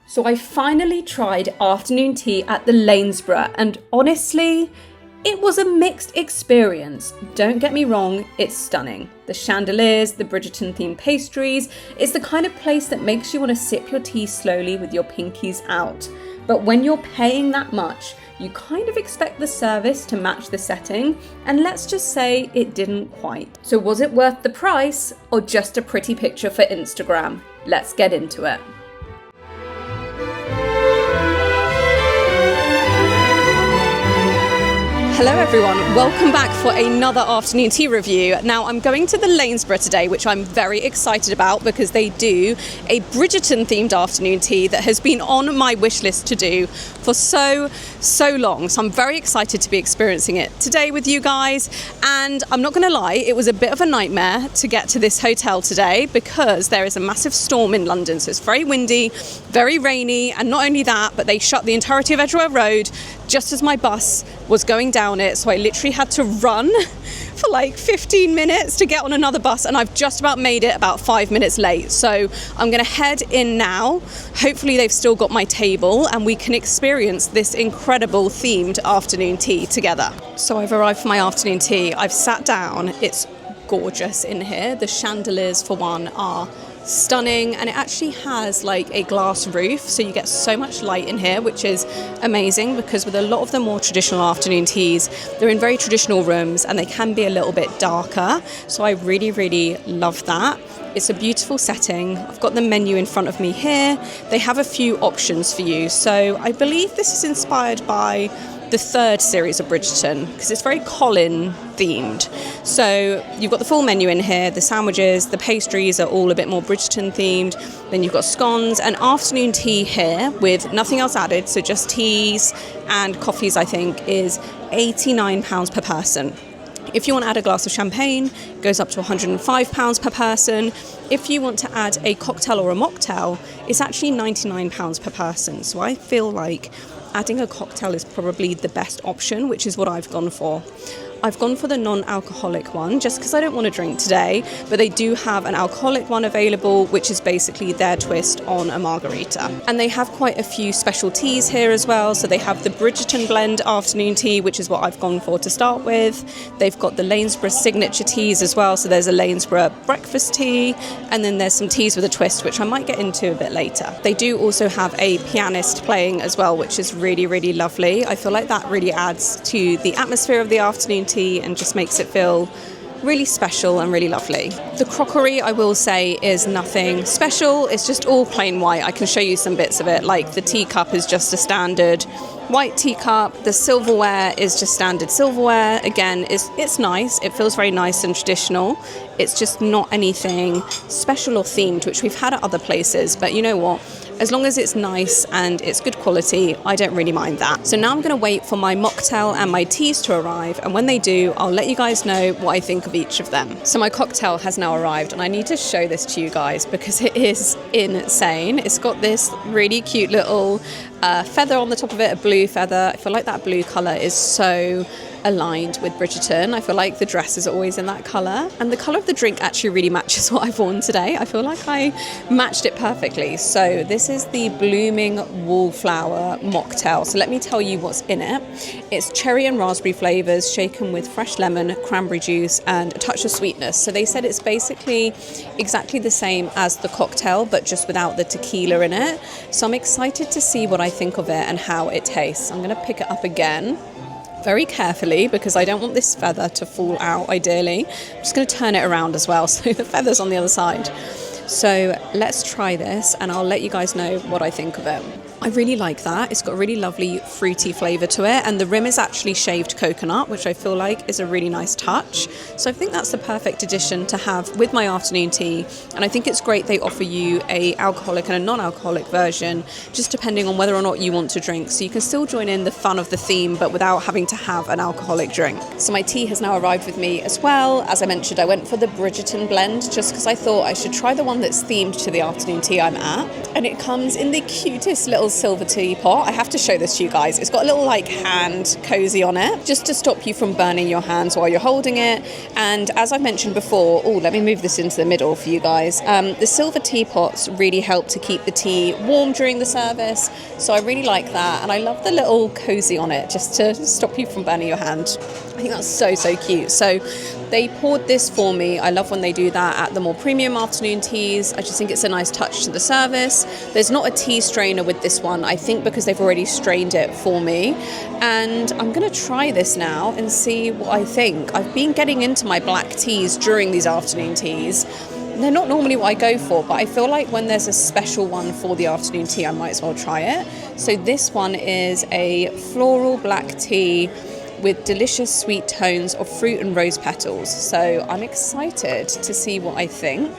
So I finally tried afternoon tea at the Lanesborough, and honestly, it was a mixed experience. Don't get me wrong, it's stunning. The chandeliers, the Bridgerton themed pastries, it's the kind of place that makes you want to sip your tea slowly with your pinkies out. But when you're paying that much, you kind of expect the service to match the setting, and let's just say it didn't quite. So was it worth the price, or just a pretty picture for Instagram? Let's get into it. Hello everyone, welcome back for another afternoon tea review. Now I'm going to the Lanesborough today, which I'm very excited about because they do a Bridgerton themed afternoon tea that has been on my wish list to do for so long. So I'm very excited to be experiencing it today with you guys. And I'm not going to lie, it was a bit of a nightmare to get to this hotel today because there is a massive storm in London. So it's very windy, very rainy, and not only that, but they shut the entirety of Edgware Road just as my bus was going down it. So I literally had to run for like 15 minutes to get on another bus, and I've just about made it about 5 minutes late. So I'm gonna head in now. Hopefully they've still got my table and we can experience this incredible themed afternoon tea together. So I've arrived for my afternoon tea. I've sat down. It's gorgeous in here. The chandeliers for one are stunning, and it actually has like a glass roof, so you get so much light in here, which is amazing because with a lot of the more traditional afternoon teas, they're in very traditional rooms and they can be a little bit darker. So I really love that. It's a beautiful setting. I've got the menu in front of me here. They have a few options for you. So I believe this is inspired by the third series of Bridgerton because it's very Colin themed. So you've got the full menu in here. The sandwiches, the pastries are all a bit more Bridgerton themed. Then you've got scones and afternoon tea here with nothing else added. So just teas and coffees, I think, is £89 per person. If you want to add a glass of champagne, it goes up to £105 per person. If you want to add a cocktail or a mocktail, it's actually £99 per person. So I feel like adding a cocktail is probably the best option, which is what I've gone for. I've gone for the non-alcoholic one just because I don't want to drink today, but they do have an alcoholic one available, which is basically their twist on a margarita. And they have quite a few special teas here as well. So they have the Bridgerton blend afternoon tea, which is what I've gone for to start with. They've got the Lanesborough signature teas as well. So there's a Lanesborough breakfast tea, and then there's some teas with a twist, which I might get into a bit later. They do also have a pianist playing as well, which is really lovely. I feel like that really adds to the atmosphere of the afternoon tea and just makes it feel really special and really lovely. The crockery, I will say, is nothing special. It's just all plain white. I can show you some bits of it, like the teacup is just a standard white teacup. The silverware is just standard silverware. Again, it's nice. It feels very nice and traditional. It's just not anything special or themed, which we've had at other places. But you know what? As long as it's nice and it's good quality, I don't really mind that. So now I'm going to wait for my mocktail and my teas to arrive, and when they do, I'll let you guys know what I think of each of them. So my cocktail has now arrived, and I need to show this to you guys because it is insane. It's got this really cute little feather on the top of it, a blue feather. I feel like that blue colour is so aligned with Bridgerton. I feel like the dress is always in that colour, and the colour of the drink actually really matches what I've worn today. I feel like I matched it perfectly. So this is the Blooming Wallflower mocktail. So let me tell you what's in it. It's cherry and raspberry flavours shaken with fresh lemon, cranberry juice and a touch of sweetness. So they said it's basically exactly the same as the cocktail but just without the tequila in it. So I'm excited to see what I think of it and how it tastes. I'm going to pick it up again very carefully because I don't want this feather to fall out ideally. I'm just going to turn it around as well so the feather's on the other side. So let's try this and I'll let you guys know what I think of it. I really like that. It's got a really lovely fruity flavour to it, and the rim is actually shaved coconut, which I feel like is a really nice touch. So I think that's the perfect addition to have with my afternoon tea, and I think it's great they offer you a alcoholic and a non-alcoholic version, just depending on whether or not you want to drink. So you can still join in the fun of the theme, but without having to have an alcoholic drink. So my tea has now arrived with me as well. As I mentioned, I went for the Bridgerton blend just because I thought I should try the one that's themed to the afternoon tea I'm at, and it comes in the cutest little little silver teapot. I have to show this to you guys. It's got a little like hand cozy on it, just to stop you from burning your hands while you're holding it. And as I mentioned before, let me move this into the middle for you guys. The silver teapots really help to keep the tea warm during the service. So I really like that. And I love the little cozy on it, just to stop you from burning your hand. I think that's so, so cute. So they poured this for me. I love when they do that at the more premium afternoon teas. I just think it's a nice touch to the service. There's not a tea strainer with this one, I think because they've already strained it for me. And I'm going to try this now and see what I think. I've been getting into my black teas during these afternoon teas. They're not normally what I go for, but I feel like when there's a special one for the afternoon tea, I might as well try it. So this one is a floral black tea with delicious sweet tones of fruit and rose petals. So I'm excited to see what I think.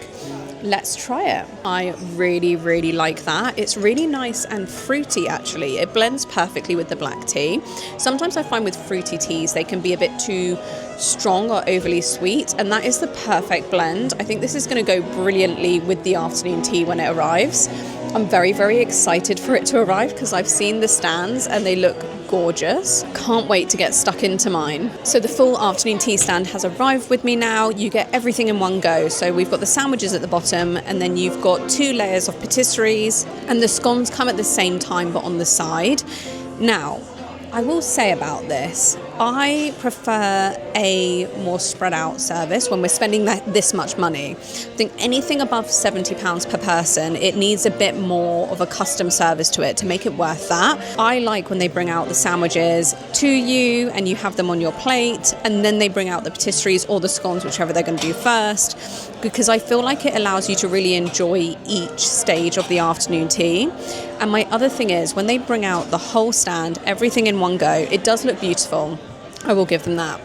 Let's try it. I really, really like that. It's really nice and fruity, actually. It blends perfectly with the black tea. Sometimes I find with fruity teas, they can be a bit too strong or overly sweet, and that is the perfect blend. I think this is going to go brilliantly with the afternoon tea when it arrives. I'm very, very excited for it to arrive because I've seen the stands and they look gorgeous. Can't wait to get stuck into mine. So the full afternoon tea stand has arrived with me now. You get everything in one go. So we've got the sandwiches at the bottom, and then you've got 2 layers of patisseries, and the scones come at the same time but on the side. Now, I will say about this, I prefer a more spread out service when we're spending this much money. I think anything above £70 per person, it needs a bit more of a custom service to it to make it worth that. I like when they bring out the sandwiches to you and you have them on your plate, and then they bring out the patisseries or the scones, whichever they're going to do first, because I feel like it allows you to really enjoy each stage of the afternoon tea. And my other thing is, when they bring out the whole stand, everything in one go, it does look beautiful. I will give them that.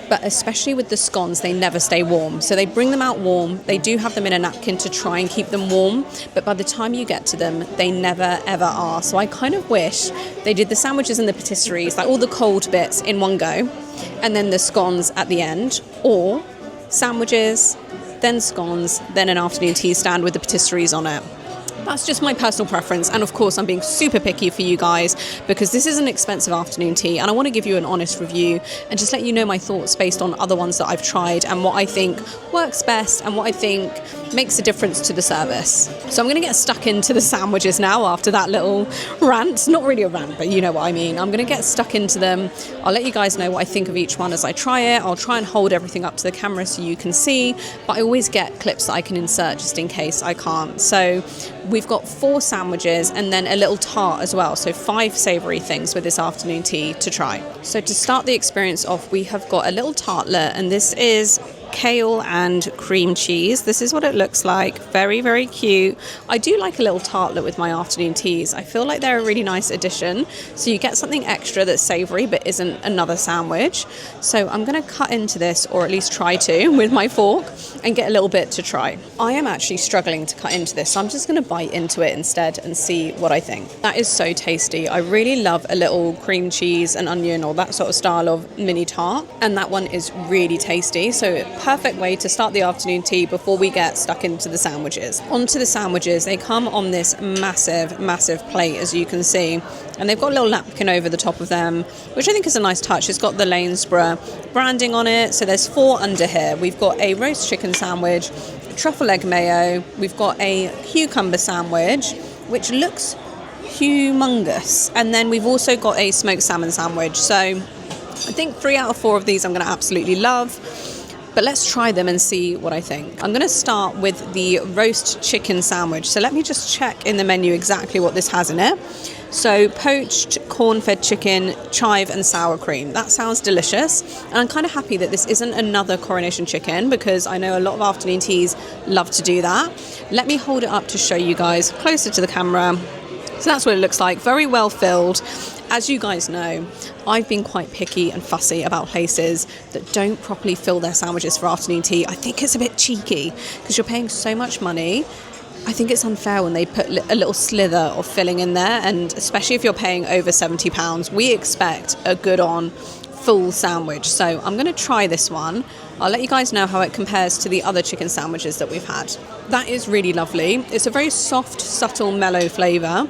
But especially with the scones, they never stay warm. So they bring them out warm. They do have them in a napkin to try and keep them warm. But by the time you get to them, they never, ever are. So I kind of wish they did the sandwiches and the patisseries, like all the cold bits in one go, and then the scones at the end. Or sandwiches, then scones, then an afternoon tea stand with the patisseries on it. That's just my personal preference, and of course I'm being super picky for you guys because this is an expensive afternoon tea and I want to give you an honest review and just let you know my thoughts based on other ones that I've tried and what I think works best and what I think makes a difference to the service. So I'm going to get stuck into the sandwiches now after that little rant. Not really a rant, but you know what I mean. I'm going to get stuck into them. I'll let you guys know what I think of each one as I try it. I'll try and hold everything up to the camera so you can see, but I always get clips that I can insert just in case I can't. So we've got 4 sandwiches and then a little tart as well. So 5 savoury things with this afternoon tea to try. So to start the experience off, we have got a little tartlet, and this is kale and cream cheese. This is what it looks like. Very, very cute. I do like a little tartlet with my afternoon teas. I feel like they're a really nice addition. So you get something extra that's savoury but isn't another sandwich. So I'm going to cut into this, or at least try to, with my fork and get a little bit to try. I am actually struggling to cut into this, so I'm just going to bite into it instead and see what I think. That is so tasty. I really love a little cream cheese and onion or that sort of style of mini tart, and that one is really tasty. So perfect way to start the afternoon tea before we get stuck into the sandwiches. Onto the sandwiches, they come on this massive, massive plate, as you can see, and they've got a little napkin over the top of them, which I think is a nice touch. It's got the Lanesborough branding on it. So there's 4 under here. We've got a roast chicken sandwich, truffle egg mayo, we've got a cucumber sandwich, which looks humongous, and then we've also got a smoked salmon sandwich. So I think 3 out of 4 of these I'm going to absolutely love. But let's try them and see what I think. I'm going to start with the roast chicken sandwich. So let me just check in the menu exactly what this has in it. So poached corn-fed chicken, chive and sour cream. That sounds delicious. And I'm kind of happy that this isn't another coronation chicken, because I know a lot of afternoon teas love to do that. Let me hold it up to show you guys closer to the camera. So that's what it looks like. Very well filled. As you guys know, I've been quite picky and fussy about places that don't properly fill their sandwiches for afternoon tea. I think it's a bit cheeky because you're paying so much money. I think it's unfair when they put a little slither of filling in there, and especially if you're paying over £70, we expect a good on full sandwich. So I'm going to try this one. I'll let you guys know how it compares to the other chicken sandwiches that we've had. That is really lovely. It's a very soft, subtle, mellow flavour.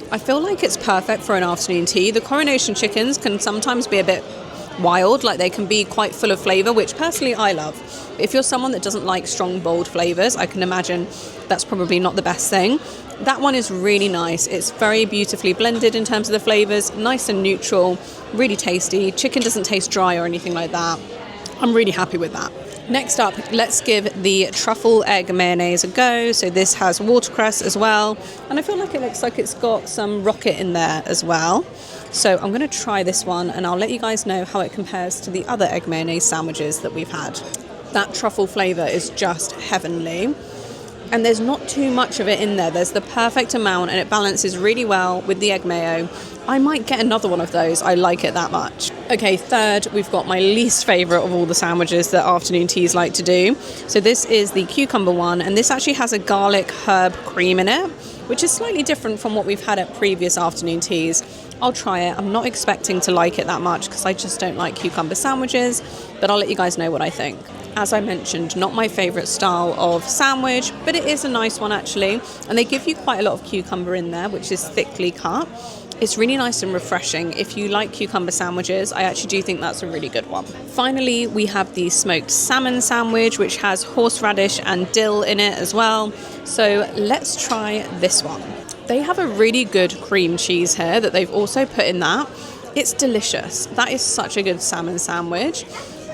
I feel like it's perfect for an afternoon tea. The coronation chickens can sometimes be a bit wild, like they can be quite full of flavour, which personally I love. If you're someone that doesn't like strong, bold flavours, I can imagine that's probably not the best thing. That one is really nice. It's very beautifully blended in terms of the flavours, nice and neutral, really tasty. Chicken doesn't taste dry or anything like that. I'm really happy with that. Next up, let's give the truffle egg mayonnaise a go. So this has watercress as well, and I feel like it looks like it's got some rocket in there as well. So I'm going to try this one and I'll let you guys know how it compares to the other egg mayonnaise sandwiches that we've had. That truffle flavour is just heavenly. And there's not too much of it in there. There's the perfect amount and it balances really well with the egg mayo. I might get another one of those. I like it that much. Okay, third, we've got my least favourite of all the sandwiches that afternoon teas like to do. So this is the cucumber one, and this actually has a garlic herb cream in it, which is slightly different from what we've had at previous afternoon teas. I'll try it. I'm not expecting to like it that much because I just don't like cucumber sandwiches, but I'll let you guys know what I think. As I mentioned, not my favourite style of sandwich, but it is a nice one actually. And they give you quite a lot of cucumber in there, which is thickly cut. It's really nice and refreshing. If you like cucumber sandwiches, I actually do think that's a really good one. Finally, we have the smoked salmon sandwich, which has horseradish and dill in it as well. So let's try this one. They have a really good cream cheese here that they've also put in that. It's delicious. That is such a good salmon sandwich.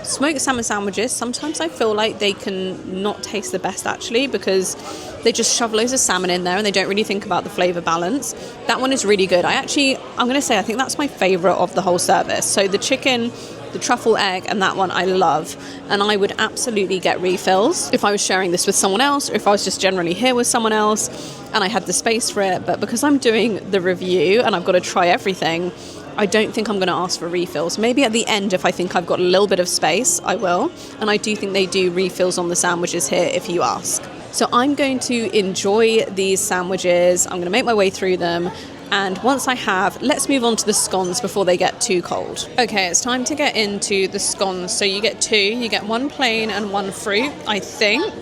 Smoked salmon sandwiches, sometimes I feel like they can not taste the best actually because they just shove loads of salmon in there and they don't really think about the flavour balance. That one is really good. I'm going to say I think that's my favourite of the whole service. So the chicken, the truffle egg, and that one I love. And I would absolutely get refills if I was sharing this with someone else or if I was just generally here with someone else and I had the space for it. But because I'm doing the review and I've got to try everything, I don't think I'm going to ask for refills. Maybe at the end, if I think I've got a little bit of space, I will. And I do think they do refills on the sandwiches here if you ask. So I'm going to enjoy these sandwiches. I'm going to make my way through them. And once I have, let's move on to the scones before they get too cold. Okay, it's time to get into the scones. So you get two. You get one plain and one fruit, I think.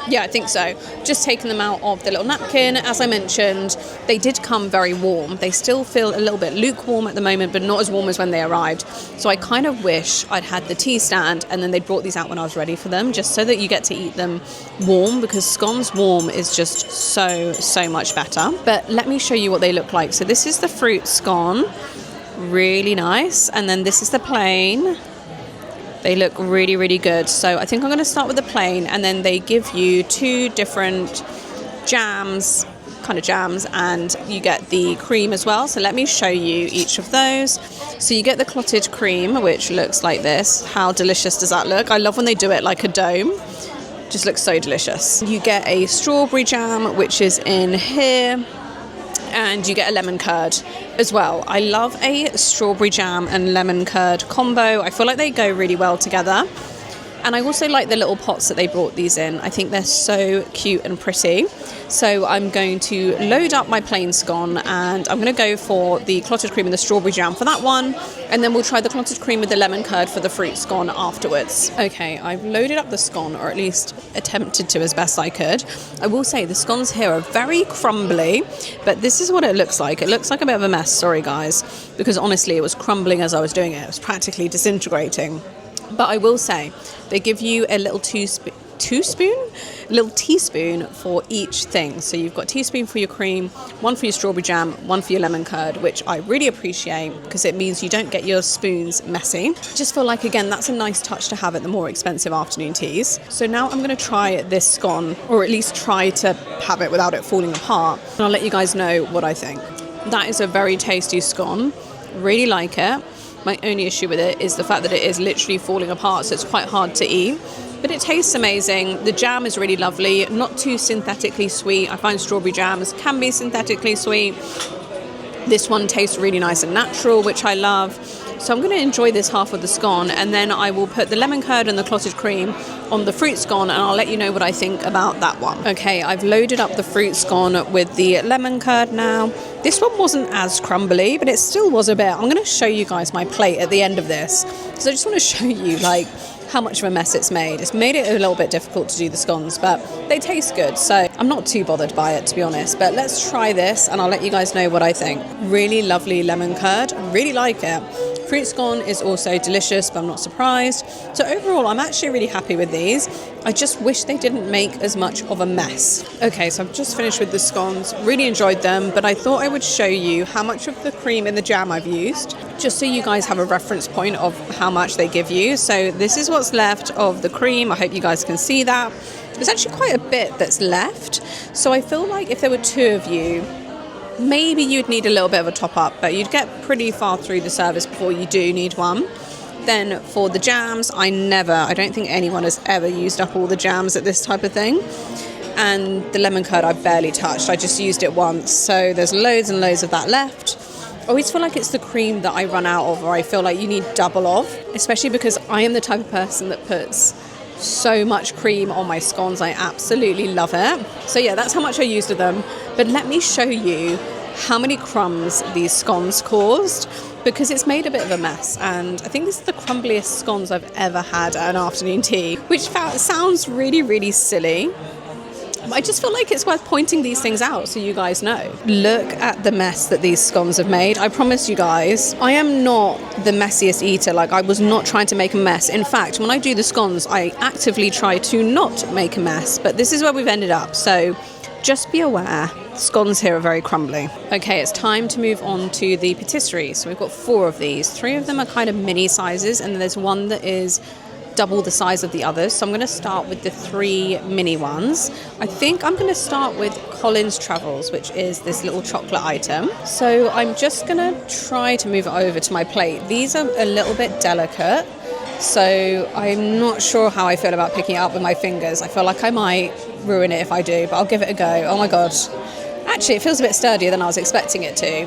Yeah, I think so. Just taking them out of the little napkin. As I mentioned, they did come very warm. They still feel a little bit lukewarm at the moment, but not as warm as when they arrived. So I kind of wish I'd had the tea stand and then they brought these out when I was ready for them, just so that you get to eat them warm, because scones warm is just so much better. But let me show you what they look like. So this is the fruit scone. Really nice. And then this is the plain. They look really, really good. So I think I'm going to start with the plain, and then they give you two different jams, and you get the cream as well. So let me show you each of those. So you get the clotted cream, which looks like this. How delicious does that look? I love when they do it like a dome. Just looks so delicious. You get a strawberry jam, which is in here. And you get a lemon curd as well. I love a strawberry jam and lemon curd combo. I feel like they go really well together. And I also like the little pots that they brought these in. I think they're so cute and pretty. So I'm going to load up my plain scone and I'm going to go for the clotted cream and the strawberry jam for that one. And then we'll try the clotted cream with the lemon curd for the fruit scone afterwards. Okay, I've loaded up the scone, or at least attempted to as best I could. I will say the scones here are very crumbly, but this is what it looks like. It looks like a bit of a mess, sorry guys, because honestly it was crumbling as I was doing it. It was practically disintegrating. But I will say, they give you a little little teaspoon for each thing. So you've got a teaspoon for your cream, one for your strawberry jam, one for your lemon curd, which I really appreciate because it means you don't get your spoons messy. Just feel like, again, that's a nice touch to have at the more expensive afternoon teas. So now I'm going to try this scone, or at least try to have it without it falling apart. And I'll let you guys know what I think. That is a very tasty scone. Really like it. My only issue with it is the fact that it is literally falling apart, so it's quite hard to eat. But it tastes amazing. The jam is really lovely, not too synthetically sweet. I find strawberry jams can be synthetically sweet. This one tastes really nice and natural, which I love. So I'm going to enjoy this half of the scone, and then I will put the lemon curd and the clotted cream on the fruit scone, and I'll let you know what I think about that one. Okay, I've loaded up the fruit scone with the lemon curd now. This one wasn't as crumbly, but it still was a bit. I'm going to show you guys my plate at the end of this, because I just want to show you like how much of a mess it's made. It's made it a little bit difficult to do the scones, but they taste good, so I'm not too bothered by it, to be honest. But let's try this and I'll let you guys know what I think. Really lovely lemon curd, really like it. Fruit scone is also delicious, but I'm not surprised. So overall, I'm actually really happy with these. I just wish they didn't make as much of a mess. Okay, so I've just finished with the scones. Really enjoyed them, but I thought I would show you how much of the cream in the jam I've used, just so you guys have a reference point of how much they give you. So this is what's left of the cream. I hope you guys can see that. There's actually quite a bit that's left. So I feel like if there were two of you, maybe you'd need a little bit of a top up, but you'd get pretty far through the service before you do need one. Then for the jams, I don't think anyone has ever used up all the jams at this type of thing. And the lemon curd I barely touched. I just used it once. So there's loads and loads of that left. I always feel like it's the cream that I run out of, or I feel like you need double of, especially because I am the type of person that puts so much cream on my scones. I absolutely love it. So yeah, that's how much I used of them. But let me show you how many crumbs these scones caused, because it's made a bit of a mess. And I think this is the crumbliest scones I've ever had at an afternoon tea, which sounds really, really silly. I just feel like it's worth pointing these things out so you guys know. Look at the mess that these scones have made. I promise you guys, I am not the messiest eater. Like, I was not trying to make a mess. In fact, when I do the scones, I actively try to not make a mess. But this is where we've ended up. So just be aware, scones here are very crumbly. Okay, it's time to move on to the patisserie. So we've got 4 of these. 3 of them are kind of mini sizes, and then there's one that is double the size of the others. So I'm going to start with the 3 mini ones. I think I'm going to start with Colin's Travels, which is this little chocolate item. So I'm just going to try to move it over to my plate. These are a little bit delicate, so I'm not sure how I feel about picking it up with my fingers. I feel like I might ruin it if I do, but I'll give it a go. Oh my god. Actually, it feels a bit sturdier than I was expecting it to.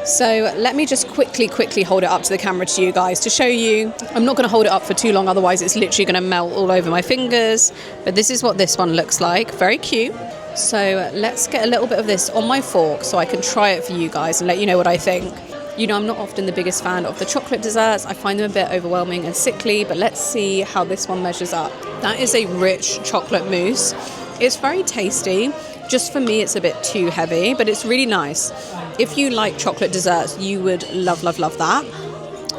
So let me just quickly hold it up to the camera to you guys to show you. I'm not going to hold it up for too long, otherwise it's literally going to melt all over my fingers. But this is what this one looks like. Very cute. So let's get a little bit of this on my fork so I can try it for you guys and let you know what I think. You know, I'm not often the biggest fan of the chocolate desserts. I find them a bit overwhelming and sickly, but let's see how this one measures up. That is a rich chocolate mousse. It's very tasty. Just for me, it's a bit too heavy, but it's really nice. If you like chocolate desserts, you would love that.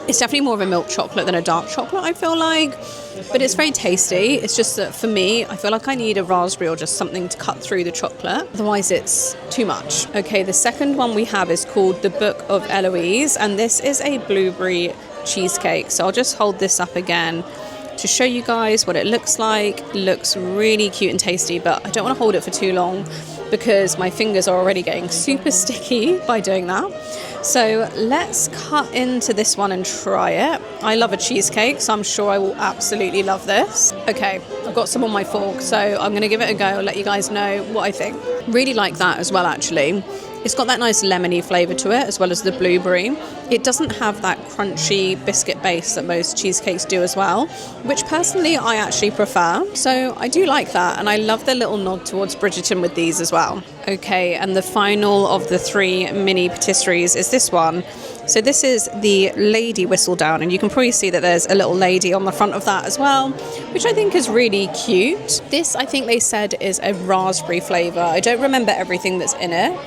It's definitely more of a milk chocolate than a dark chocolate, I feel like, but it's very tasty. It's just that for me, I feel like I need a raspberry or just something to cut through the chocolate. Otherwise, it's too much. Okay, the second one we have is called The Book of Eloise, and this is a blueberry cheesecake. So I'll just hold this up again to show you guys what it looks like. It looks really cute and tasty, but I don't want to hold it for too long because my fingers are already getting super sticky by doing that. So let's cut into this one and try it. I love a cheesecake, so I'm sure I will absolutely love this. Okay, I've got some on my fork, so I'm going to give it a go, let you guys know what I think. Really like that as well, actually. It's got that nice lemony flavour to it, as well as the blueberry. It doesn't have that crunchy biscuit base that most cheesecakes do as well, which personally I actually prefer. So I do like that, and I love the little nod towards Bridgerton with these as well. Okay, and the final of the 3 mini patisseries is this one. So this is the Lady Whistledown, and you can probably see that there's a little lady on the front of that as well, which I think is really cute. This, I think they said, is a raspberry flavour. I don't remember everything that's in it,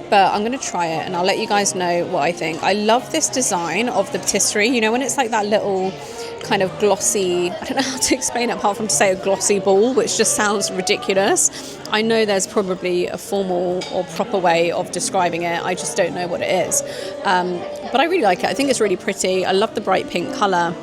but I'm going to try it and I'll let you guys know what I think. I love this design of the patisserie. You know, when it's like that little kind of glossy, I don't know how to explain it apart from to say a glossy ball, which just sounds ridiculous. I know there's probably a formal or proper way of describing it. I just don't know what it is. But I really like it. I think it's really pretty. I love the bright pink colour.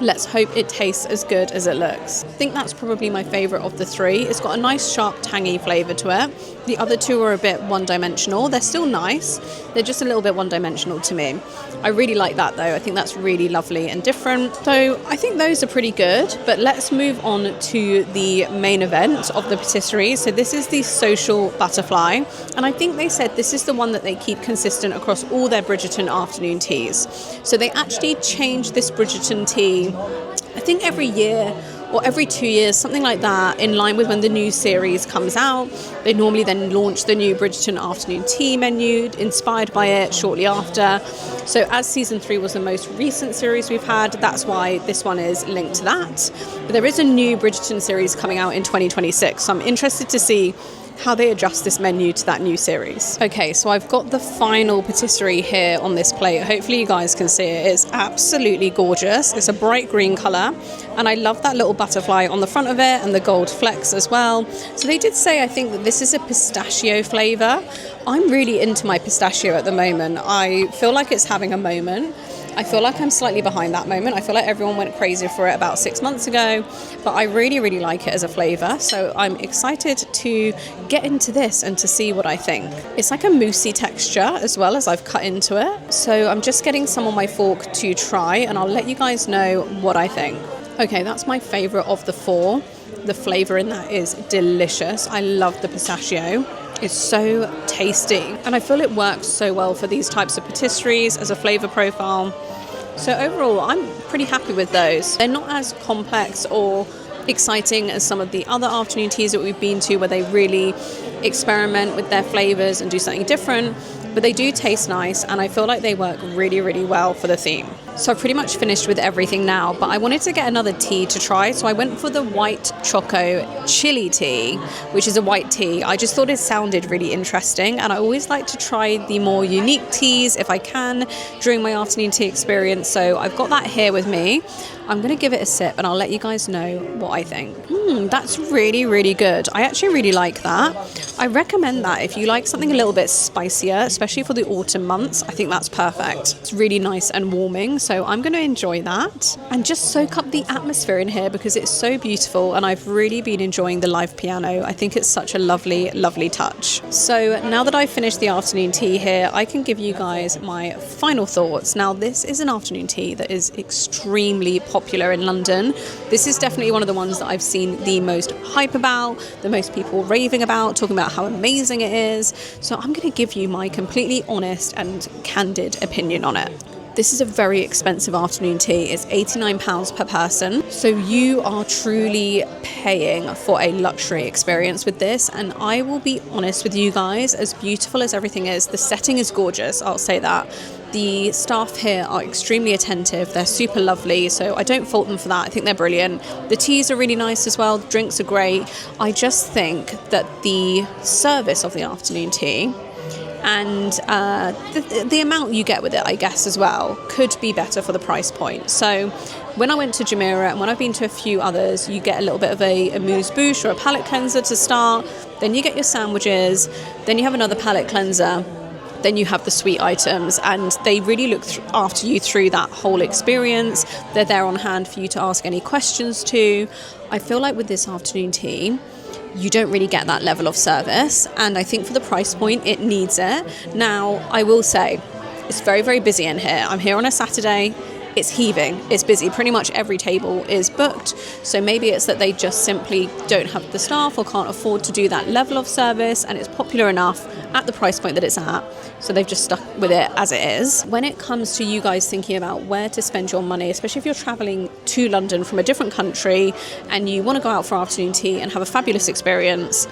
Let's hope it tastes as good as it looks. I think that's probably my favourite of the 3. It's got a nice sharp tangy flavour to it. The other 2 are a bit one-dimensional. They're still nice. They're just a little bit one-dimensional to me. I really like that though. I think that's really lovely and different. So I think those are pretty good, but let's move on to the main event of the patisserie. So this is the social butterfly, and I think they said this is the one that they keep consistent across all their Bridgerton afternoon teas. So they actually change this Bridgerton tea, I think every year or every 2 years, something like that, in line with when the new series comes out. They normally then launch the new Bridgerton Afternoon Tea menu, inspired by it shortly after. So as season 3 was the most recent series we've had, that's why this one is linked to that. But there is a new Bridgerton series coming out in 2026, so I'm interested to see how they adjust this menu to that new series. Okay, so I've got the final patisserie here on this plate. Hopefully you guys can see it. It's absolutely gorgeous. It's a bright green colour, and I love that little butterfly on the front of it and the gold flecks as well. So they did say, I think, that this is a pistachio flavour. I'm really into my pistachio at the moment. I feel like it's having a moment. I feel like I'm slightly behind that moment. I feel like everyone went crazy for it about 6 months ago, but I really, really like it as a flavour. So I'm excited to get into this and to see what I think. It's like a moussey texture as well as I've cut into it. So I'm just getting some on my fork to try, and I'll let you guys know what I think. Okay, that's my favourite of the 4. The flavour in that is delicious. I love the pistachio. It's so tasty, and I feel it works so well for these types of patisseries as a flavour profile. So overall, I'm pretty happy with those. They're not as complex or exciting as some of the other afternoon teas that we've been to, where they really experiment with their flavours and do something different, but they do taste nice, and I feel like they work really, really well for the theme. So I've pretty much finished with everything now, but I wanted to get another tea to try, so I went for the white choco chili tea, which is a white tea. I just thought it sounded really interesting, and I always like to try the more unique teas if I can during my afternoon tea experience. So I've got that here with me. I'm going to give it a sip, and I'll let you guys know what I think. That's really, really good. I actually really like that. I recommend that if you like something a little bit spicier, especially for the autumn months. I think that's perfect. It's really nice and warming, so I'm going to enjoy that and just soak up the atmosphere in here because it's so beautiful, and I've really been enjoying the live piano. I think it's such a lovely, lovely touch. So now that I've finished the afternoon tea here, I can give you guys my final thoughts. Now, this is an afternoon tea that is extremely popular in London. This is definitely one of the ones that I've seen the most hype about, the most people raving about, talking about how amazing it is. So I'm going to give you my completely honest and candid opinion on it. This is a very expensive afternoon tea. It's £89 per person. So you are truly paying for a luxury experience with this. And I will be honest with you guys, as beautiful as everything is, the setting is gorgeous, I'll say that. The staff here are extremely attentive. They're super lovely, so I don't fault them for that. I think they're brilliant. The teas are really nice as well. The drinks are great. I just think that the service of the afternoon tea and the amount you get with it, I guess, as well, could be better for the price point. So when I went to Jumeirah, and when I've been to a few others, you get a little bit of a amuse-bouche or a palate cleanser to start. Then you get your sandwiches. Then you have another palate cleanser. Then you have the sweet items, and they really look after you through that whole experience. They're there on hand for you to ask any questions to. I feel like with this afternoon tea, you don't really get that level of service, and I think for the price point, it needs it. Now, I will say, it's very, very busy in here. I'm here on a Saturday. It's heaving, it's busy, pretty much every table is booked. So maybe it's that they just simply don't have the staff or can't afford to do that level of service, and it's popular enough at the price point that it's at, so they've just stuck with it as it is. When it comes to you guys thinking about where to spend your money, especially if you're traveling to London from a different country and you want to go out for afternoon tea and have a fabulous experience,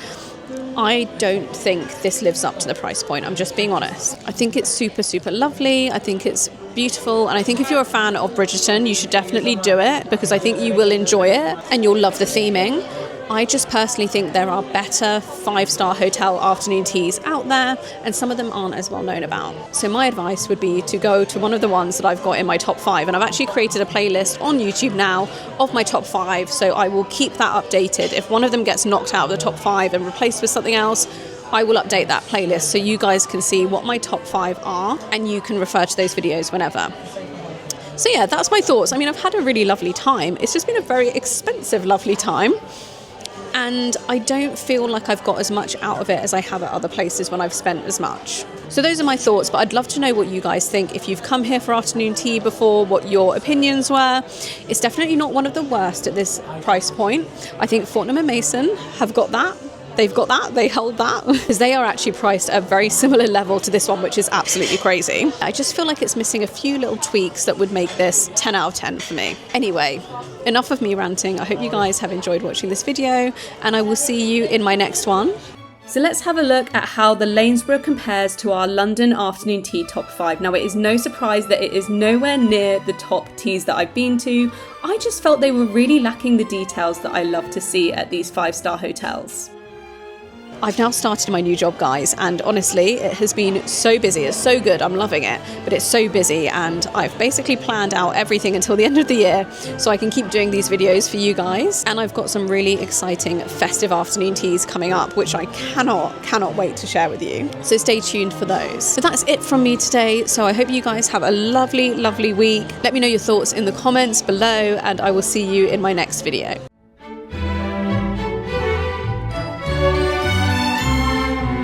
I don't think this lives up to the price point. I'm just being honest. I think it's super, super lovely. I think it's beautiful. And I think if you're a fan of Bridgerton, you should definitely do it, because I think you will enjoy it and you'll love the theming. I just personally think there are better 5-star hotel afternoon teas out there, and some of them aren't as well known about. So my advice would be to go to one of the ones that I've got in my top 5, and I've actually created a playlist on YouTube now of my top 5, so I will keep that updated. If one of them gets knocked out of the top 5 and replaced with something else, I will update that playlist so you guys can see what my top 5 are, and you can refer to those videos whenever. So yeah, that's my thoughts. I mean, I've had a really lovely time. It's just been a very expensive, lovely time. And I don't feel like I've got as much out of it as I have at other places when I've spent as much. So those are my thoughts, but I'd love to know what you guys think. If you've come here for afternoon tea before, what your opinions were. It's definitely not one of the worst at this price point. I think Fortnum & Mason have got that. they've got that, they hold that. Because they are actually priced at a very similar level to this one, which is absolutely crazy. I just feel like it's missing a few little tweaks that would make this 10 out of 10 for me. Anyway, enough of me ranting. I hope you guys have enjoyed watching this video, and I will see you in my next one. So let's have a look at how the Lanesborough compares to our London afternoon tea top 5. Now, it is no surprise that it is nowhere near the top teas that I've been to. I just felt they were really lacking the details that I love to see at these 5-star hotels. I've now started my new job, guys, and honestly, it has been so busy. It's so good, I'm loving it, but it's so busy, and I've basically planned out everything until the end of the year so I can keep doing these videos for you guys. And I've got some really exciting festive afternoon teas coming up, which I cannot wait to share with you. So stay tuned for those. So that's it from me today. So I hope you guys have a lovely, lovely week. Let me know your thoughts in the comments below, and I will see you in my next video.